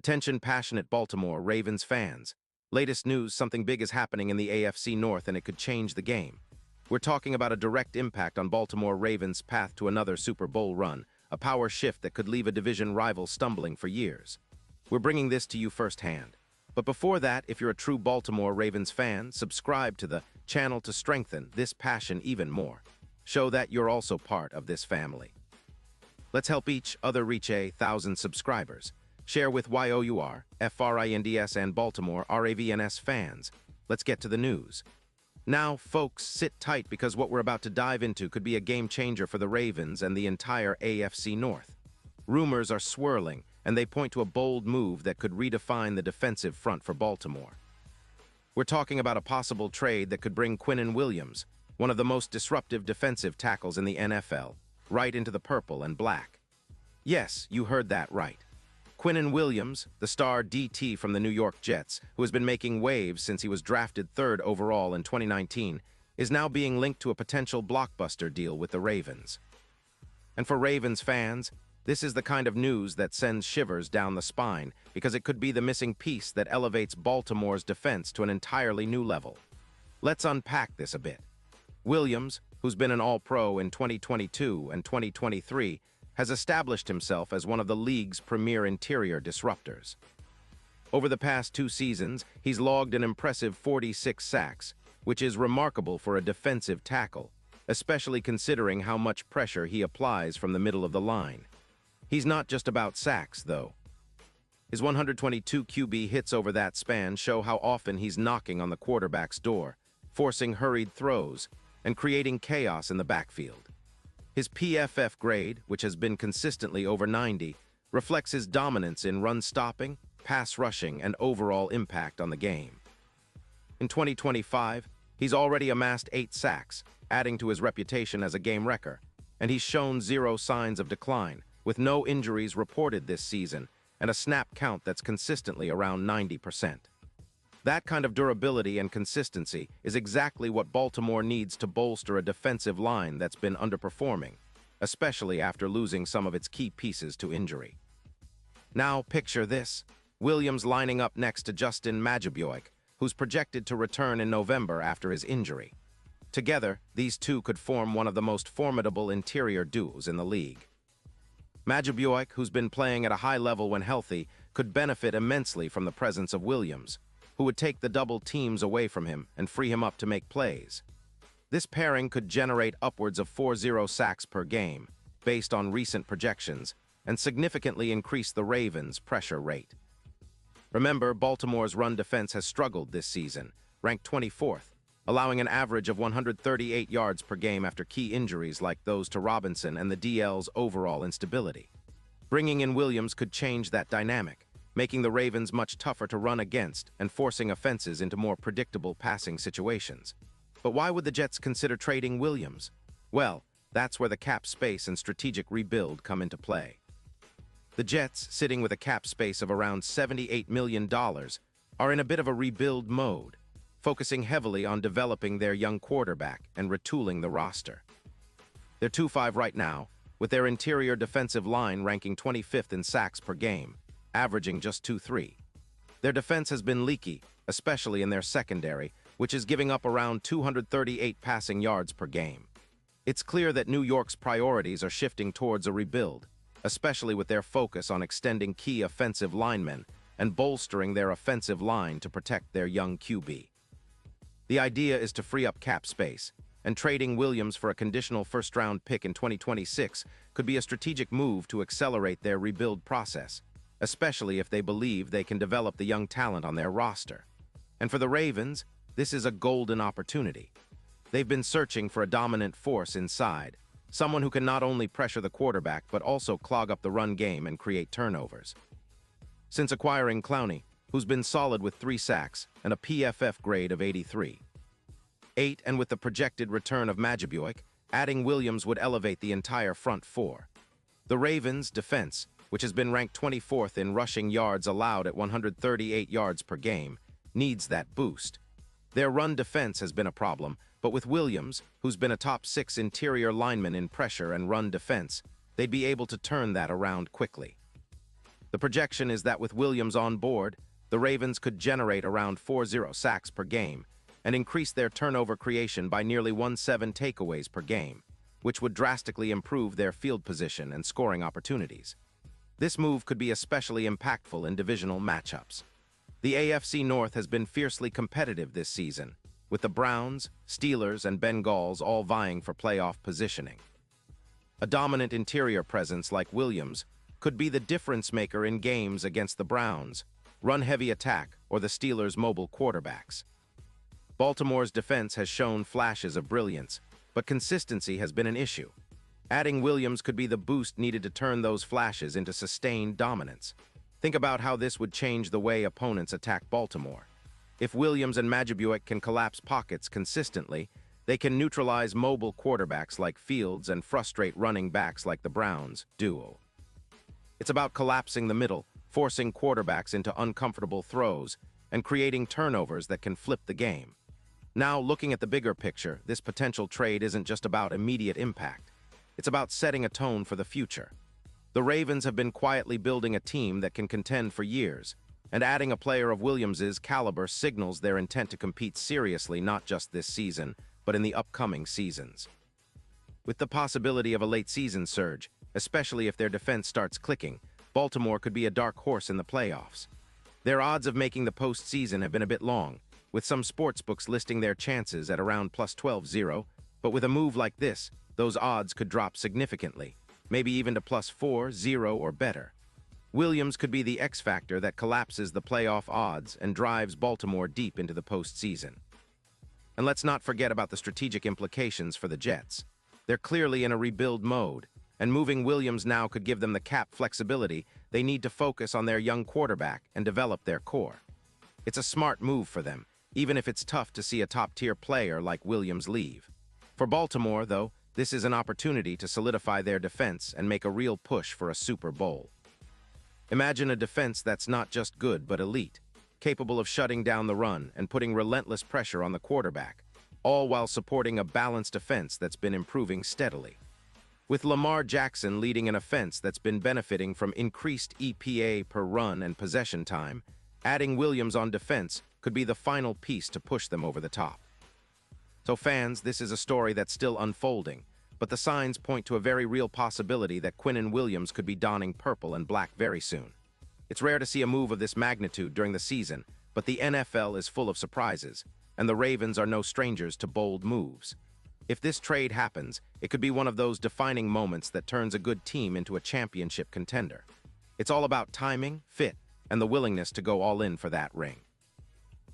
Attention passionate Baltimore Ravens fans. Latest news, something big is happening in the AFC North and it could change the game. We're talking about a direct impact on Baltimore Ravens' path to another Super Bowl run, a power shift that could leave a division rival stumbling for years. We're bringing this to you firsthand. But before that, if you're a true Baltimore Ravens fan, subscribe to the channel to strengthen this passion even more. Show that you're also part of this family. Let's help each other reach 1,000 subscribers. Share with YOUR, FRINDS and Baltimore RAVENS fans. Let's get to the news. Now, folks, sit tight because what we're about to dive into could be a game changer for the Ravens and the entire AFC North. Rumors are swirling, and they point to a bold move that could redefine the defensive front for Baltimore. We're talking about a possible trade that could bring Quinnen Williams, one of the most disruptive defensive tackles in the NFL, right into the purple and black. Yes, you heard that right. Quinnen Williams, the star DT from the New York Jets, who has been making waves since he was drafted 3rd overall in 2019, is now being linked to a potential blockbuster deal with the Ravens. And for Ravens fans, this is the kind of news that sends shivers down the spine because it could be the missing piece that elevates Baltimore's defense to an entirely new level. Let's unpack this a bit. Williams, who's been an All-Pro in 2022 and 2023, has established himself as one of the league's premier interior disruptors. Over the past 2 seasons, he's logged an impressive 46 sacks, which is remarkable for a defensive tackle, especially considering how much pressure he applies from the middle of the line. He's not just about sacks, though. His 122 QB hits over that span show how often he's knocking on the quarterback's door, forcing hurried throws, and creating chaos in the backfield. His PFF grade, which has been consistently over 90, reflects his dominance in run stopping, pass rushing, and overall impact on the game. In 2025, he's already amassed 8 sacks, adding to his reputation as a game wrecker, and he's shown 0 signs of decline, with no injuries reported this season and a snap count that's consistently around 90%. That kind of durability and consistency is exactly what Baltimore needs to bolster a defensive line that's been underperforming, especially after losing some of its key pieces to injury. Now picture this: Williams lining up next to Justin Madubuike, who's projected to return in November after his injury. Together, these two could form one of the most formidable interior duos in the league. Madubuike, who's been playing at a high level when healthy, could benefit immensely from the presence of Williams, who would take the double teams away from him and free him up to make plays. This pairing could generate upwards of 40 sacks per game, based on recent projections, and significantly increase the Ravens' pressure rate. Remember, Baltimore's run defense has struggled this season, ranked 24th, allowing an average of 138 yards per game after key injuries like those to Robinson and the DL's overall instability. Bringing in Williams could change that dynamic, making the Ravens much tougher to run against and forcing offenses into more predictable passing situations. But why would the Jets consider trading Williams? Well, that's where the cap space and strategic rebuild come into play. The Jets, sitting with a cap space of around $78 million, are in a bit of a rebuild mode, focusing heavily on developing their young quarterback and retooling the roster. They're 2-5 right now, with their interior defensive line ranking 25th in sacks per game, averaging just 2-3. Their defense has been leaky, especially in their secondary, which is giving up around 238 passing yards per game. It's clear that New York's priorities are shifting towards a rebuild, especially with their focus on extending key offensive linemen and bolstering their offensive line to protect their young QB. The idea is to free up cap space, and trading Williams for a conditional first-round pick in 2026 could be a strategic move to accelerate their rebuild process, especially if they believe they can develop the young talent on their roster. And for the Ravens, this is a golden opportunity. They've been searching for a dominant force inside, someone who can not only pressure the quarterback but also clog up the run game and create turnovers. Since acquiring Clowney, who's been solid with 3 sacks and a PFF grade of 83. And with the projected return of Madubuike, adding Williams would elevate the entire front four. The Ravens' defense, which has been ranked 24th in rushing yards allowed at 138 yards per game, needs that boost. Their run defense has been a problem, but with Williams, who's been a top 6 interior lineman in pressure and run defense, they'd be able to turn that around quickly. The The projection is that with Williams on board, the Ravens could generate around 40 sacks per game and increase their turnover creation by nearly 17 takeaways per game, which would drastically improve their field position and scoring opportunities. This move could be especially impactful in divisional matchups. The AFC North has been fiercely competitive this season, with the Browns, Steelers, and Bengals all vying for playoff positioning. A dominant interior presence like Williams could be the difference maker in games against the Browns, run-heavy attack, or the Steelers' mobile quarterbacks. Baltimore's defense has shown flashes of brilliance, but consistency has been an issue. Adding Williams could be the boost needed to turn those flashes into sustained dominance. Think about how this would change the way opponents attack Baltimore. If Williams and Majibuik can collapse pockets consistently, they can neutralize mobile quarterbacks like Fields and frustrate running backs like the Browns duo. It's about collapsing the middle, forcing quarterbacks into uncomfortable throws, and creating turnovers that can flip the game. Now, looking at the bigger picture, this potential trade isn't just about immediate impact. It's about setting a tone for the future. The Ravens have been quietly building a team that can contend for years, and adding a player of Williams's caliber signals their intent to compete seriously not just this season, but in the upcoming seasons. With the possibility of a late-season surge, especially if their defense starts clicking, Baltimore could be a dark horse in the playoffs. Their odds of making the postseason have been a bit long, with some sportsbooks listing their chances at around plus 12-0, but with a move like this, those odds could drop significantly, maybe even to plus 4-0 or better. Williams could be the X factor that collapses the playoff odds and drives Baltimore deep into the postseason. And let's not forget about the strategic implications for the Jets. They're clearly in a rebuild mode, and moving Williams now could give them the cap flexibility they need to focus on their young quarterback and develop their core. It's a smart move for them, even if it's tough to see a top-tier player like Williams leave. For Baltimore, though, this is an opportunity to solidify their defense and make a real push for a Super Bowl. Imagine a defense that's not just good but elite, capable of shutting down the run and putting relentless pressure on the quarterback, all while supporting a balanced offense that's been improving steadily. With Lamar Jackson leading an offense that's been benefiting from increased EPA per run and possession time, adding Williams on defense could be the final piece to push them over the top. So fans, this is a story that's still unfolding, but the signs point to a very real possibility that Quinnen Williams could be donning purple and black very soon. It's rare to see a move of this magnitude during the season, but the NFL is full of surprises, and the Ravens are no strangers to bold moves. If this trade happens, it could be one of those defining moments that turns a good team into a championship contender. It's all about timing, fit, and the willingness to go all in for that ring.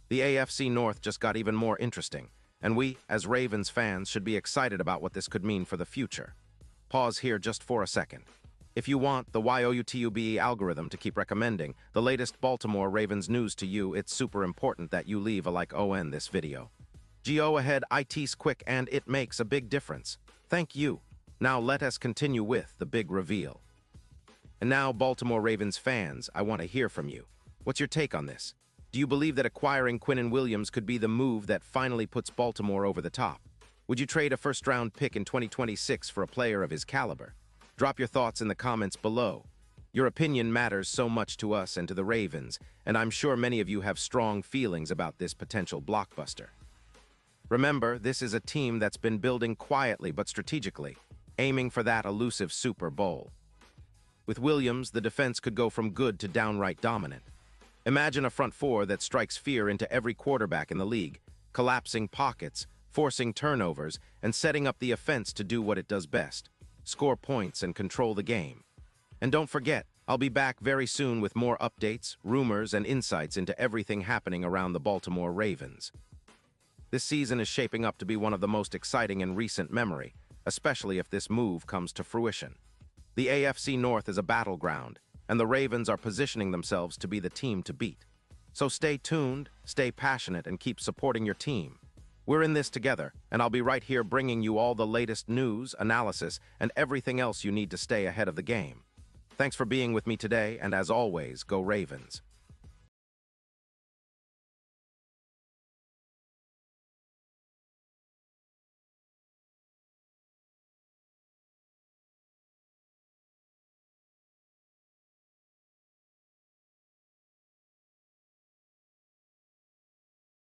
The AFC North just got even more interesting, and we, as Ravens fans, should be excited about what this could mean for the future. Pause here just for a second. If you want the YOUTUBE algorithm to keep recommending the latest Baltimore Ravens news to you, it's super important that you leave a like on this video. Go ahead, it's quick and it makes a big difference. Thank you. Now let us continue with the big reveal. And now, Baltimore Ravens fans, I want to hear from you. What's your take on this? Do you believe that acquiring Quinnen Williams could be the move that finally puts Baltimore over the top? Would you trade a first-round pick in 2026 for a player of his caliber? Drop your thoughts in the comments below. Your opinion matters so much to us and to the Ravens, and I'm sure many of you have strong feelings about this potential blockbuster. Remember, this is a team that's been building quietly but strategically, aiming for that elusive Super Bowl. With Williams, the defense could go from good to downright dominant. Imagine a front four that strikes fear into every quarterback in the league, collapsing pockets, forcing turnovers, and setting up the offense to do what it does best: score points and control the game. And don't forget, I'll be back very soon with more updates, rumors, and insights into everything happening around the Baltimore Ravens. This season is shaping up to be one of the most exciting in recent memory, especially if this move comes to fruition. The AFC North is a battleground, and the Ravens are positioning themselves to be the team to beat. So stay tuned, stay passionate, and keep supporting your team. We're in this together, and I'll be right here bringing you all the latest news, analysis, and everything else you need to stay ahead of the game. Thanks for being with me today, and as always, go Ravens.